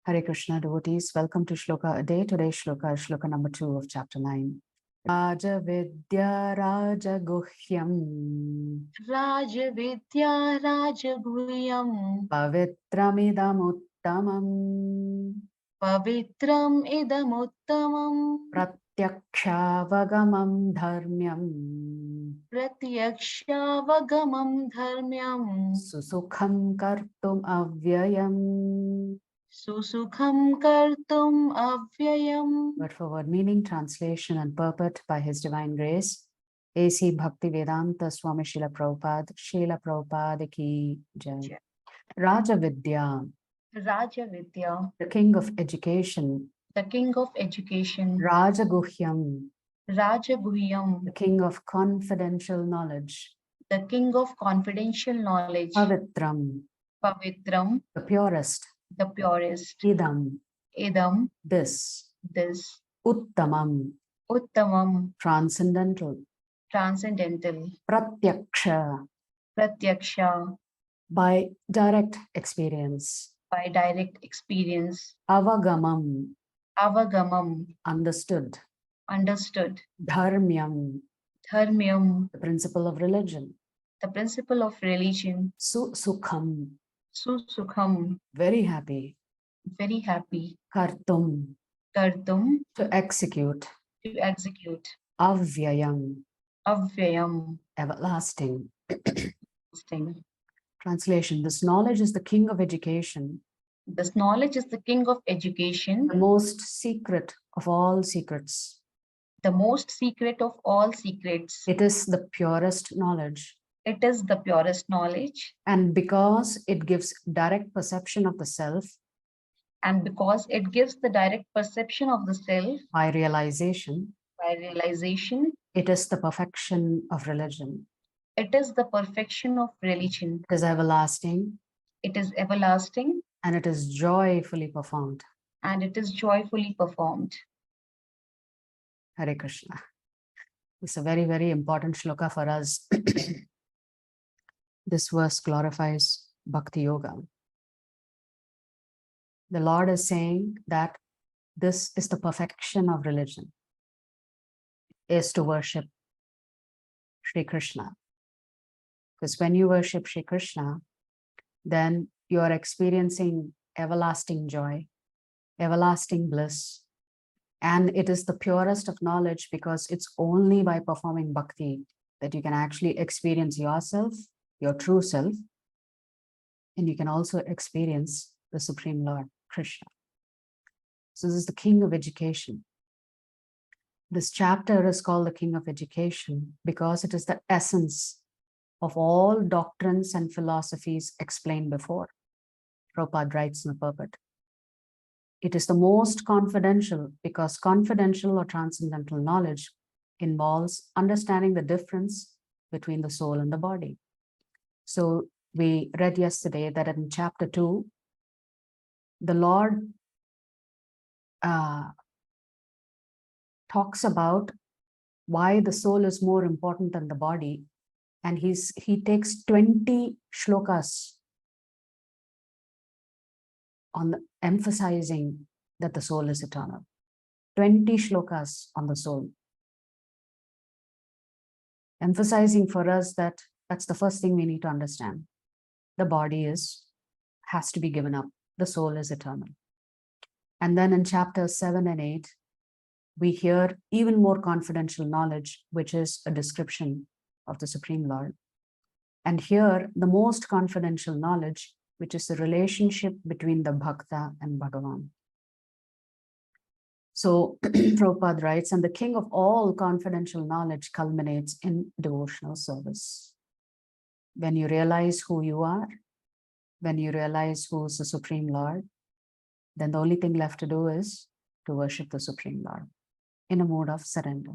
Hare Krishna devotees, welcome to Shloka a Day. Today's Shloka is Shloka number 2 of chapter 9. Raja Vidya Raja Guhyam Raja Vidya Raja Guhyam Pavitramidam Uttamam Pavitram Idamuttamam Pratyakshaavagamam Dharmyam Pratyakshaavagamam Dharmyam Susukham Kartum Avyayam. Susukham Kartum Avyayam. Word for word meaning, translation and purport by His Divine Grace, A.C. Bhakti Vedanta Swami Srila Prabhupada Ki Jai. Raja Vidya, Raja Vidya, the king of education. the king of education. Raja Guhyam, Raja Guhyam, the king of confidential knowledge. the king of confidential knowledge. Pavitram, Pavitram, the purest. the purest. Idam, Idam, this. this. Uttamam, Uttamam, transcendental. transcendental. Pratyaksha, Pratyaksha, by direct experience. by direct experience. Avagamam, Avagamam, understood. understood. Dharmyam, Dharmyam, the principle of religion. the principle of religion. Susukham, Susukham, very happy. very happy. Kartum, Kartum, to execute. to execute. Avyayam, Avyayam, everlasting. thing. Translation: this knowledge is the king of education, This knowledge is the king of education, the most secret of all secrets. the most secret of all secrets. It is the purest knowledge. It is the purest knowledge. And because it gives direct perception of the self, and because it gives the direct perception of the self by realization, it is the perfection of religion. It is the perfection of religion. It is everlasting. It is everlasting. And it is joyfully performed. And it is joyfully performed. Hare Krishna. It's a very, very important shloka for us. This verse glorifies Bhakti Yoga. The Lord is saying that this is the perfection of religion, is to worship Sri Krishna. Because when you worship Sri Krishna, then you are experiencing everlasting joy, everlasting bliss. And it is the purest of knowledge, because it's only by performing bhakti that you can actually experience yourself, your true self, and you can also experience the Supreme Lord, Krishna. So this is the king of education. This chapter is called the king of education because it is the essence of all doctrines and philosophies explained before. Prabhupada writes in the purport. It is the most confidential because confidential or transcendental knowledge involves understanding the difference between the soul and the body. So we read yesterday that in chapter 2, the Lord talks about why the soul is more important than the body. And he takes 20 shlokas on emphasizing that the soul is eternal. 20 shlokas on the soul. Emphasizing for us that that's the first thing we need to understand. The body has to be given up. The soul is eternal. And then in chapters 7 and 8, we hear even more confidential knowledge, which is a description of the Supreme Lord. And here, the most confidential knowledge, which is the relationship between the Bhakta and Bhagavan. So Prabhupada writes, and the king of all confidential knowledge culminates in devotional service. When you realize who you are, when you realize who is the Supreme Lord, then the only thing left to do is to worship the Supreme Lord in a mode of surrender.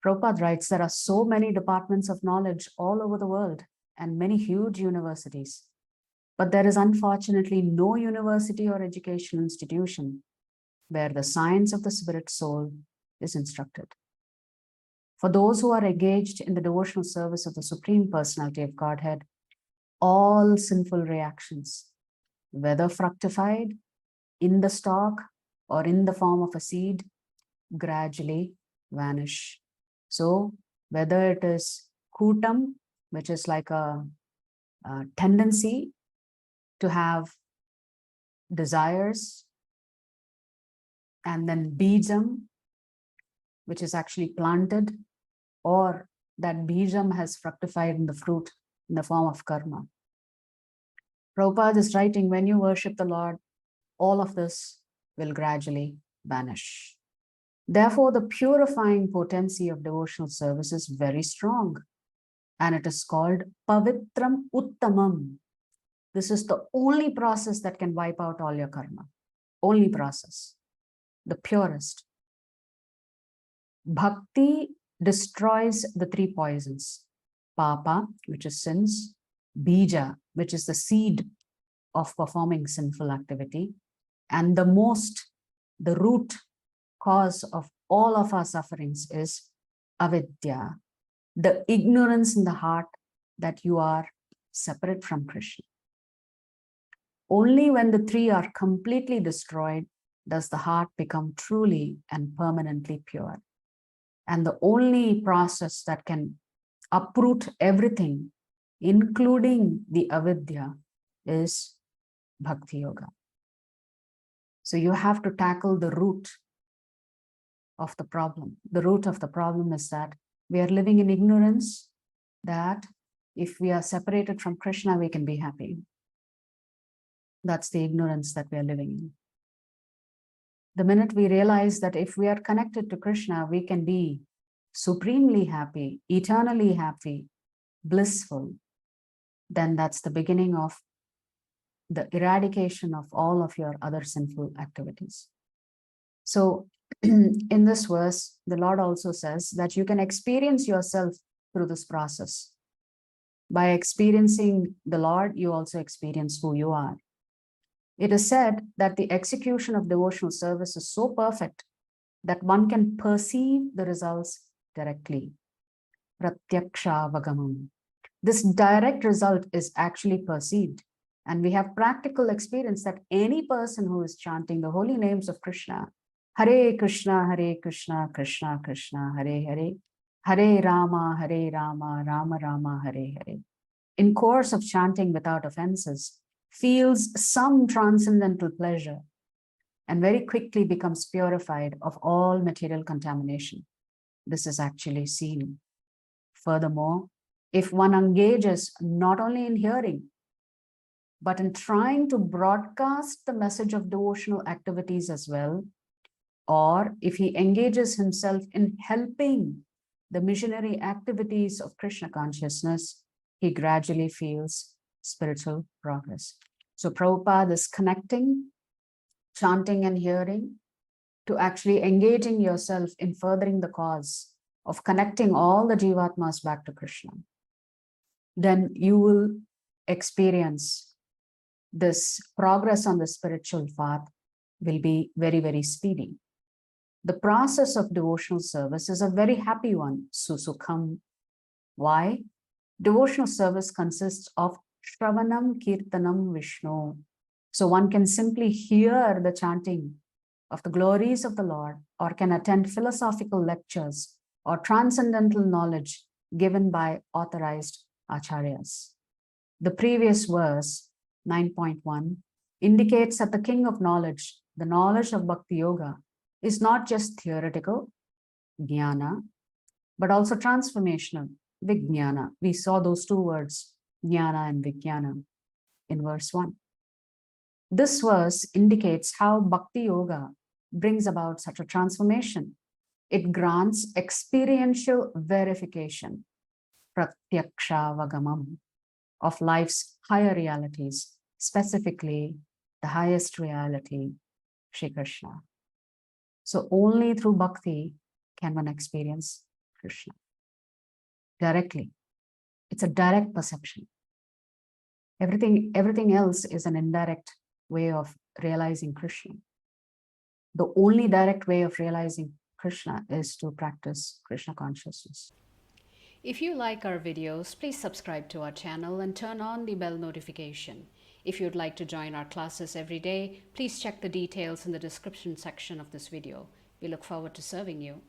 Prabhupada writes, there are so many departments of knowledge all over the world and many huge universities, but there is unfortunately no university or educational institution where the science of the spirit soul is instructed. For those who are engaged in the devotional service of the Supreme Personality of Godhead, all sinful reactions, whether fructified in the stalk or in the form of a seed, gradually vanish. So whether it is kutam, which is like a tendency to have desires, and then bijam, which is actually planted, or that bijam has fructified in the fruit in the form of karma. Prabhupada is writing, when you worship the Lord, all of this will gradually vanish. Therefore, the purifying potency of devotional service is very strong, and it is called pavitram uttamam. This is the only process that can wipe out all your karma. Only process, the purest. Bhakti destroys the three poisons. Papa, which is sins. Bija, which is the seed of performing sinful activity. And the root cause of all of our sufferings is avidya, the ignorance in the heart that you are separate from Krishna. Only when the three are completely destroyed does the heart become truly and permanently pure. And the only process that can uproot everything, including the avidya, is Bhakti Yoga. So you have to tackle the root of the problem. The root of the problem is that we are living in ignorance that if we are separated from Krishna, we can be happy. That's the ignorance that we are living in. The minute we realize that if we are connected to Krishna, we can be supremely happy, eternally happy, blissful, then that's the beginning of the eradication of all of your other sinful activities. So in this verse, the Lord also says that you can experience yourself through this process. By experiencing the Lord, you also experience who you are. It is said that the execution of devotional service is so perfect that one can perceive the results directly. Pratyaksha vagamam. This direct result is actually perceived. And we have practical experience that any person who is chanting the holy names of Krishna, Hare Krishna, Krishna Krishna, Hare Hare, Hare Rama, Rama Rama, Hare Hare, in course of chanting without offenses, feels some transcendental pleasure and very quickly becomes purified of all material contamination. This is actually seen. Furthermore, if one engages not only in hearing, but in trying to broadcast the message of devotional activities as well, or if he engages himself in helping the missionary activities of Krishna consciousness, he gradually feels spiritual progress. So Prabhupada is connecting chanting and hearing to actually engaging yourself in furthering the cause of connecting all the Jivatmas back to Krishna. Then you will experience this progress on the spiritual path will be very, very speedy. The process of devotional service is a very happy one, susukham. Why? Devotional service consists of Shravanam Kirtanam Vishnu. So one can simply hear the chanting of the glories of the Lord, or can attend philosophical lectures or transcendental knowledge given by authorized acharyas. The previous verse, 9.1, indicates that the king of knowledge, the knowledge of Bhakti Yoga, is not just theoretical, jnana, but also transformational, vijnana. We saw those two words, jnana and vijnana, in verse 1. This verse indicates how Bhakti Yoga brings about such a transformation. It grants experiential verification, pratyaksha vagamam, of life's higher realities, specifically the highest reality, Shri Krishna. So only through bhakti can one experience Krishna directly. It's a direct perception. Everything else is an indirect way of realizing Krishna. The only direct way of realizing Krishna is to practice Krishna consciousness. If you like our videos, please subscribe to our channel and turn on the bell notification. If you'd like to join our classes every day, please check the details in the description section of this video. We look forward to serving you.